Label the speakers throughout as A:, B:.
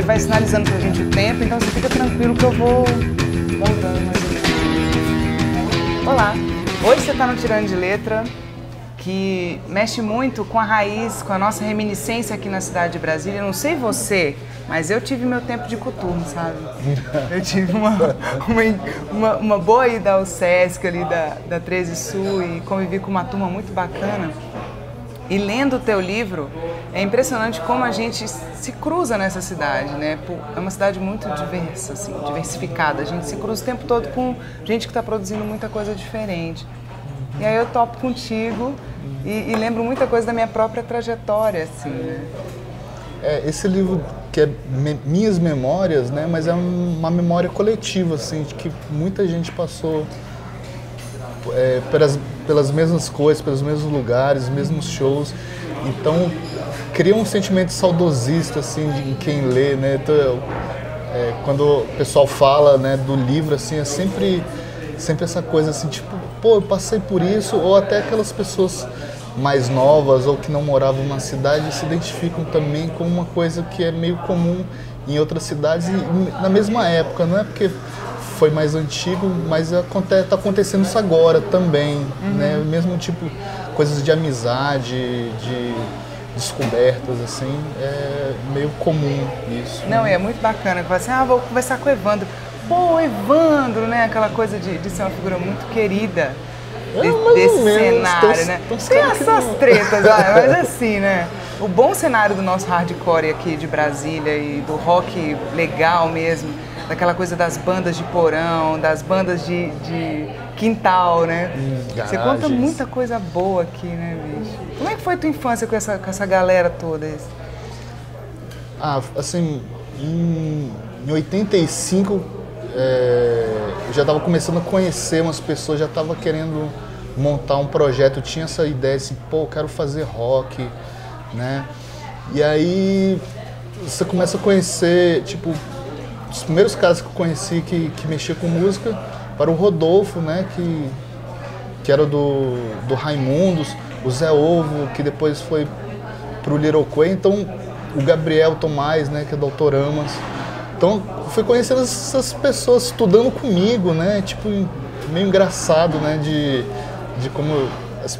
A: vai sinalizando pra gente o tempo, então você fica tranquilo que eu vou voltando mais ou menos. Olá, hoje você está no Tirando de Letra, que mexe muito com a raiz, com a nossa reminiscência aqui na cidade de Brasília. Eu não sei você, mas eu tive meu tempo de coturno, sabe? Eu tive uma boa ida ao Sesc ali da 13 Sul e convivi com uma turma muito bacana. E lendo o teu livro, é impressionante como a gente se cruza nessa cidade, né? É uma cidade muito diversa, assim, diversificada. A gente se cruza o tempo todo com gente que está produzindo muita coisa diferente. E aí eu topo contigo e lembro muita coisa da minha própria trajetória, assim, né?
B: Esse livro que é minhas memórias, né? Mas é uma memória coletiva, assim, de que muita gente passou pelas mesmas coisas, pelos mesmos lugares, os mesmos shows. Então, cria um sentimento saudosista, assim, em quem lê, né? Então, quando o pessoal fala, né, do livro, assim, é sempre essa coisa, assim, tipo, pô, eu passei por isso, ou até aquelas pessoas mais novas ou que não moravam na cidade se identificam também com uma coisa que é meio comum em outras cidades e na mesma época, não é porque foi mais antigo, mas está acontecendo isso agora também, né? Mesmo tipo, coisas de amizade, de descobertas, assim, é meio comum isso.
A: Não, é muito bacana, que assim, vou conversar com o Evandro. Pô, o Evandro, né? Aquela coisa de ser uma figura muito querida desse cenário, né? Tem essas tretas lá, mas assim, né? O bom cenário do nosso hardcore aqui de Brasília e do rock legal mesmo, daquela coisa das bandas de porão, das bandas de quintal, né? Você conta muita coisa boa aqui, né, bicho? Como é que foi a tua infância com essa galera toda?
B: Assim, em 85, eu já estava começando a conhecer umas pessoas, já estava querendo montar um projeto, eu tinha essa ideia assim, pô, eu quero fazer rock, né? E aí você começa a conhecer, tipo, os primeiros caras que eu conheci que mexia com música para o Rodolfo, né? Que era do Raimundos, o Zé Ovo, que depois foi pro Little Quay, então o Gabriel Tomás, né? Que é do Autoramas. Então, fui conhecendo essas pessoas, estudando comigo, né? Tipo, meio engraçado, né? De como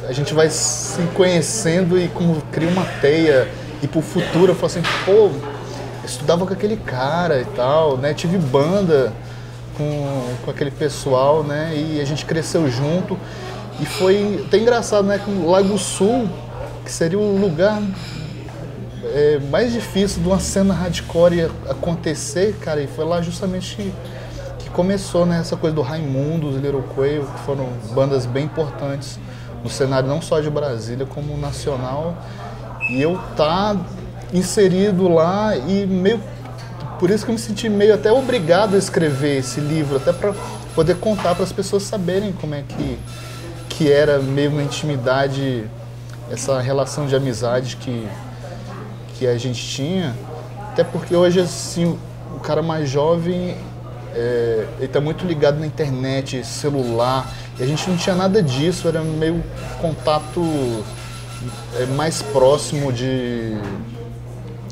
B: a gente vai se conhecendo e como cria uma teia. E pro futuro eu falo assim, pô, eu estudava com aquele cara e tal, né? Tive banda com aquele pessoal, né? E a gente cresceu junto. E foi até engraçado, né? Que o Lago Sul, que seria o lugar mais difícil de uma cena hardcore acontecer, cara, e foi lá justamente que começou, né, essa coisa do Raimundos, Little Quay, que foram bandas bem importantes no cenário não só de Brasília, como nacional, e eu tá inserido lá e meio, por isso que eu me senti meio até obrigado a escrever esse livro, até para poder contar para as pessoas saberem como é que era meio na intimidade essa relação de amizade que a gente tinha, até porque hoje, assim, o cara mais jovem, ele tá muito ligado na internet, celular, e a gente não tinha nada disso, era meio contato mais próximo de...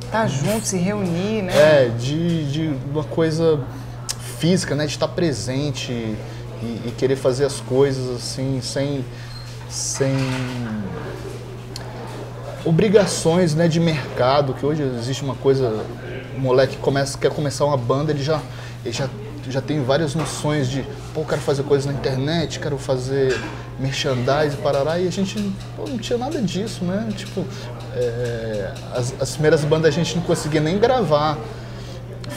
A: Tá junto, se reunir, né?
B: De uma coisa física, né, de estar presente e querer fazer as coisas, assim, sem obrigações, né, de mercado, que hoje existe uma coisa, o moleque quer começar uma banda, ele já tem várias noções de, pô, quero fazer coisas na internet, quero fazer merchandise, parará, e a gente não tinha nada disso, né, tipo, as primeiras bandas a gente não conseguia nem gravar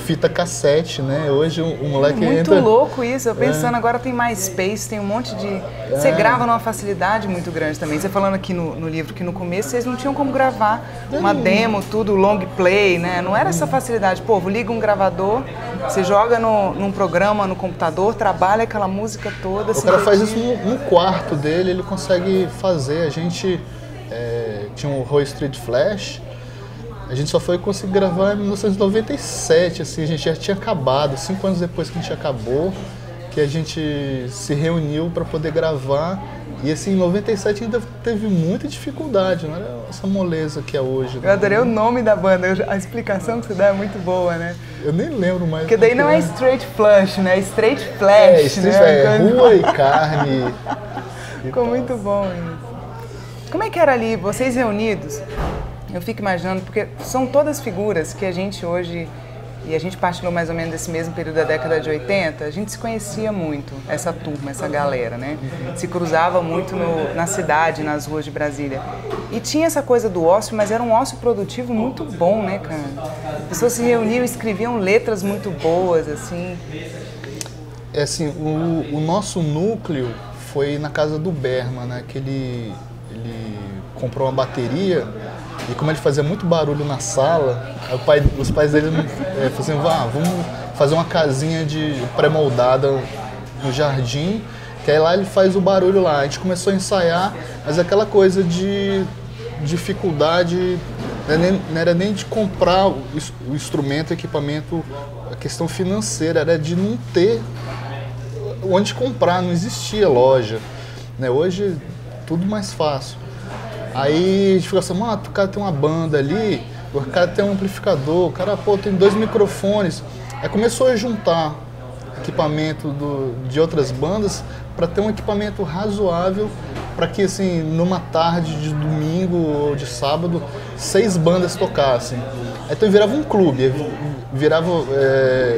B: fita cassete, né? Hoje o moleque
A: muito louco isso, eu pensando agora tem MySpace, tem um monte de... Você grava numa facilidade muito grande também. Você falando aqui no livro que no começo vocês não tinham como gravar uma demo, tudo, long play, né? Não era essa facilidade. Pô, liga um gravador, você joga num programa, no computador, trabalha aquela música toda.
B: O cara faz isso no quarto dele, ele consegue fazer. A gente tinha um Roy Street Flash. A gente só foi conseguir gravar em 1997, assim, a gente já tinha acabado, 5 anos depois que a gente acabou, que a gente se reuniu para poder gravar E assim, em 97 ainda teve muita dificuldade, não era essa moleza que é hoje.
A: Eu adorei o nome da banda, a explicação que você dá é muito boa, né?
B: Eu nem lembro mais.
A: Porque daí não é Straight Flush, né? É Straight Flash, né?
B: Rua e carne.
A: Ficou muito bom isso. Como é que era ali, vocês reunidos? Eu fico imaginando, porque são todas figuras que a gente hoje, e a gente partilhou mais ou menos desse mesmo período da década de 80, a gente se conhecia muito, essa turma, essa galera, né? Se cruzava muito na cidade, nas ruas de Brasília. E tinha essa coisa do ócio, mas era um ócio produtivo muito bom, né, cara? As pessoas se reuniam e escreviam letras muito boas, assim.
B: É assim, o nosso núcleo foi na casa do Berman, né? Que ele comprou uma bateria e como ele fazia muito barulho na sala, os pais dele faziam, vamos fazer uma casinha de pré-moldada no jardim, que aí lá ele faz o barulho lá. A gente começou a ensaiar, mas aquela coisa de dificuldade, não era nem de comprar o instrumento, o equipamento, a questão financeira, era de não ter onde comprar, não existia loja, né? Hoje tudo mais fácil. Aí a gente ficou assim, mano, o cara tem uma banda ali, o cara tem um amplificador, o cara, tem 2 microfones. Aí começou a juntar equipamento de outras bandas para ter um equipamento razoável para que, assim, numa tarde de domingo ou de sábado, 6 bandas tocassem. Então virava um clube, virava...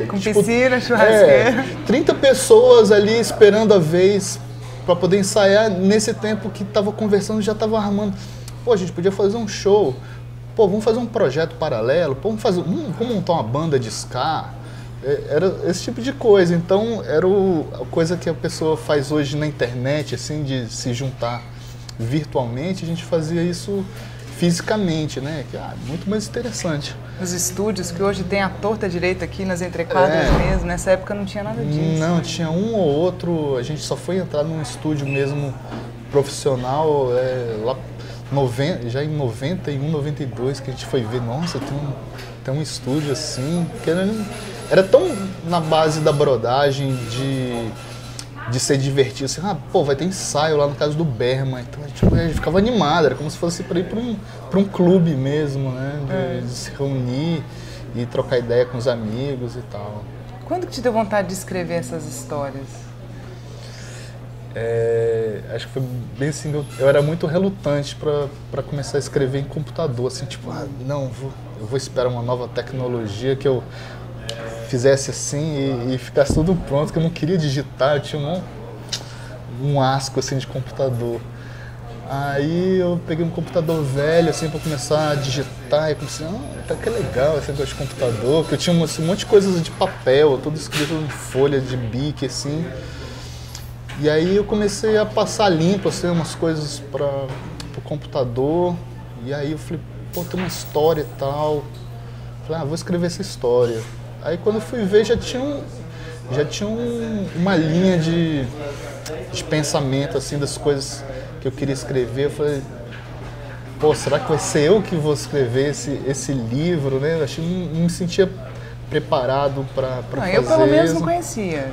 A: com piscina, churrasqueira.
B: 30 pessoas ali esperando a vez para poder ensaiar. Nesse tempo que estava conversando, já estava armando. Pô, a gente podia fazer um show. Pô, vamos fazer um projeto paralelo. Pô, vamos montar uma banda de ska. Era esse tipo de coisa. Então, era a coisa que a pessoa faz hoje na internet, assim, de se juntar virtualmente. A gente fazia isso fisicamente, né? Que é muito mais interessante.
A: Os estúdios que hoje tem a torta direita aqui nas entrequadras mesmo, nessa época não tinha nada disso.
B: Não, tinha um ou outro, a gente só foi entrar num estúdio mesmo profissional lá já em 91, 92, que a gente foi ver, nossa, tem um estúdio assim, que era tão na base da brodagem, de ser divertido, assim, vai ter ensaio lá no caso do Berman, então a gente ficava animado, era como se fosse para ir para um clube mesmo, né, de se reunir e trocar ideia com os amigos e tal.
A: Quando que te deu vontade de escrever essas histórias?
B: Acho que foi bem assim, eu era muito relutante para começar a escrever em computador, assim, tipo, eu vou esperar uma nova tecnologia que eu fizesse assim e ficasse tudo pronto, que eu não queria digitar, eu tinha um asco assim de computador. Aí eu peguei um computador velho assim para começar a digitar e comecei, tá que legal esse negócio de computador, que eu tinha um monte de coisas de papel, tudo escrito em folha de bic assim. E aí eu comecei a passar limpo assim umas coisas para o computador, e aí eu falei, pô, tem uma história e tal. Falei, vou escrever essa história. Aí quando eu fui ver, já tinha uma linha de pensamento assim das coisas que eu queria escrever. Eu falei, pô, será que vai ser eu que vou escrever esse livro, né? Eu achei, não me sentia preparado para fazer.
A: Eu pelo menos não conhecia.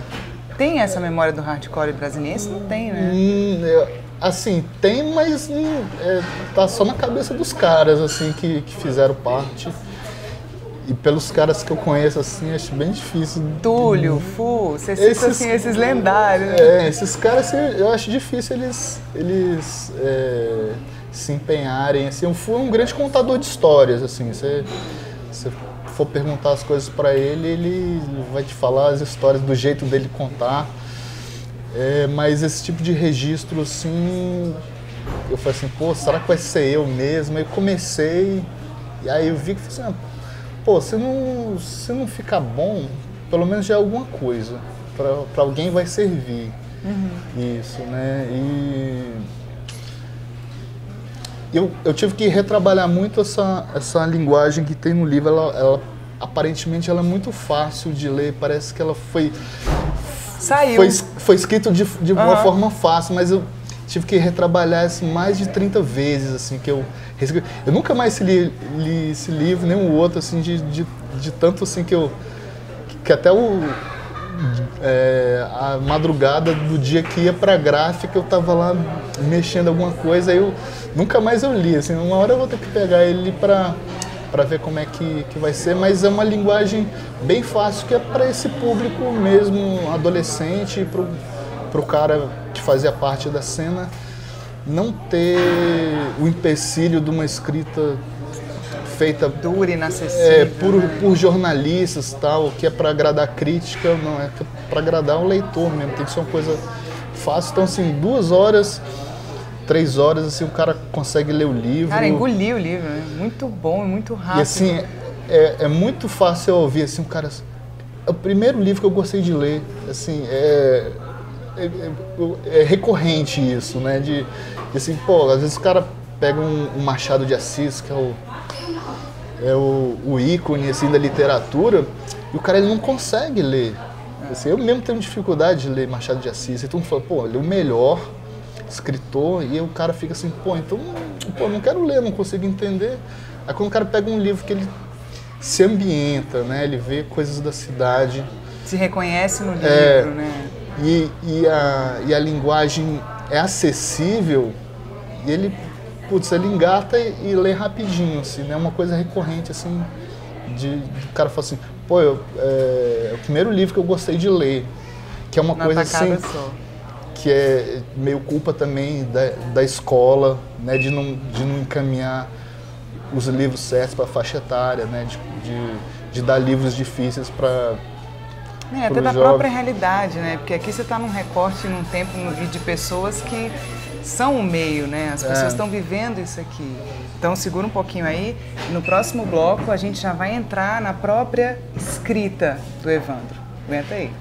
A: Tem essa memória do hardcore brasiliense? Não tem, né?
B: Assim, tem, mas tá só na cabeça dos caras assim que fizeram parte. E pelos caras que eu conheço, assim, acho bem difícil.
A: Túlio, Fu, você cita assim, esses lendários. Né?
B: Esses caras, assim, eu acho difícil eles se empenharem. Assim, o Fu é um grande contador de histórias, assim. Se for perguntar as coisas para ele vai te falar as histórias do jeito dele contar. Mas esse tipo de registro, assim, eu falei assim, pô, será que vai ser eu mesmo? Aí eu comecei, e aí eu vi que assim, pô, se não ficar bom, pelo menos já é alguma coisa. Para alguém vai servir. Isso, né? E eu tive que retrabalhar muito essa linguagem que tem no livro. Ela aparentemente ela é muito fácil de ler, parece que ela foi escrito de uma forma fácil, mas eu tive que retrabalhar assim, mais de 30 vezes, assim, que eu nunca mais li esse livro, nem o outro, assim, de tanto assim que até a madrugada do dia que ia pra gráfica, eu tava lá mexendo alguma coisa, aí nunca mais eu li, assim, uma hora eu vou ter que pegar ele pra ver como é que vai ser, mas é uma linguagem bem fácil, que é para esse público mesmo, adolescente, pro cara que fazia parte da cena, não ter o empecilho de uma escrita feita
A: dura, inacessível,
B: por jornalistas, tal, que é para agradar a crítica, não é para agradar o leitor mesmo, tem que ser uma coisa fácil. Então, assim, 2 horas, 3 horas, assim, o cara consegue ler o livro.
A: Cara, engoliu o livro, né? Muito bom e muito rápido.
B: E assim, é muito fácil eu ouvir, assim, o cara... É o primeiro livro que eu gostei de ler, assim, é recorrente isso, né? De assim, pô, às vezes o cara pega um Machado de Assis, que é o ícone, assim, da literatura, e o cara ele não consegue ler. Assim, eu mesmo tenho dificuldade de ler Machado de Assis, então fala, pô, ele é o melhor escritor, e o cara fica assim, pô, então, pô, não quero ler, não consigo entender. Aí quando o cara pega um livro que ele se ambienta, né, ele vê coisas da cidade.
A: Se reconhece no livro, né?
B: E a linguagem é acessível, e ele engata e lê rapidinho, assim, né? Uma coisa recorrente, assim, o cara fala assim, pô, é o primeiro livro que eu gostei de ler, que é uma coisa assim, que é meio culpa também da escola, né? De não encaminhar os livros certos para a faixa etária, né? De dar livros difíceis para
A: até da própria realidade, né? Porque aqui você está num recorte, num tempo, de pessoas que são o meio, né? As pessoas estão vivendo isso aqui. Então segura um pouquinho aí. No próximo bloco a gente já vai entrar na própria escrita do Evandro. Aguenta aí.